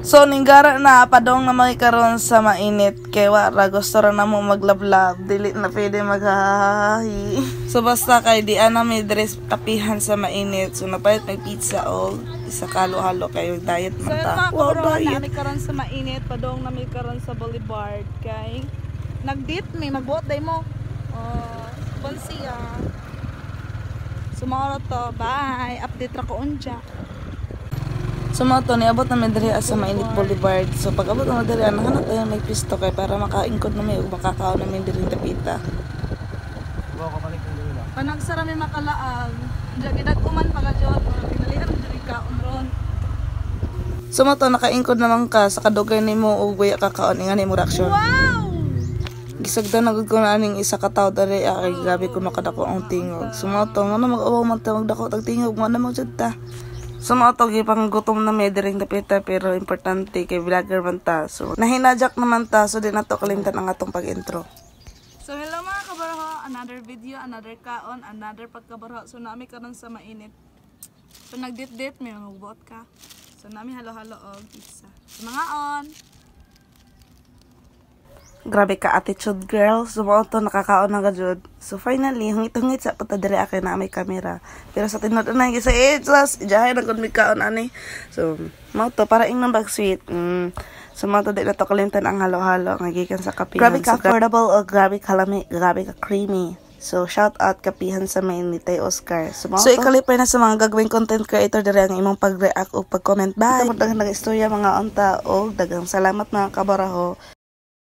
So ninggara na padong na magkaroon sa mainit kay wara gusto ra namo maglablab dili na pwede maghahahi. So basta kay di ana may dress tapihan sa mainit. So napayat may pizza o isa kalo-halo kayo diet man ta. Wow, diet. Nami karon sa mainit padong nami karon sa Boulevard kay nagdit may magbuot day mo. Bonsiya. Sumaro to. Bye. Update ra ko unja. So mga to, niabot namin diri sa Mainit Boulevard. So pag abot namin diri, hanap tayo may pisto kay para makaingkod namin o makakaon namin diri tapita. Panagsara may makalaag. Diya gidagkuman pagajot. Pinalihan mo diri kaon ron. So mga to, nakaingkod naman ka sa kadugay nimo o guya kakaon nga nimo reaction. Wow! Gisagdan na gud ko na aning isa ka tawo diri ay grabe kuno kadako ang tingog. So mga to, ngano mag-awaw man ta magdako tag tingog ngano magjud ta. So mga to, gipang gutom na may diring tapita pero importante kay vlogger man ta. So nahinajak naman ta so di na to kalimtan ang atong pag-intro. So hello mga kabaraho, another video, another kaon, another pagkabaraho. So nami karon sa mainit. So nagdit-dit may magbuot ka. So nami halo-halo og pizza. So mga on. Grabe ka attitude girl. So mga to, nakakaon na gajud. So finally, hungit-hungit sa puta diri akin na may kamera. Pero sa tinod na sa edges, ijahay na gud mi kaon ani. So mga to, para ing nambag sweet. So mga to, di na to kalimtan ang halo-halo nga gikan sa kapihan. Grabe ka affordable o grabe ka lami, grabe ka creamy. So shout out kapihan sa Mainit tay Oscar. So ikalipay na sa mga gagawing content creator diri ang imong pag-react o pag-comment. Bye. Ito mo daghang istorya mga unta o daghang salamat mga kabaraho.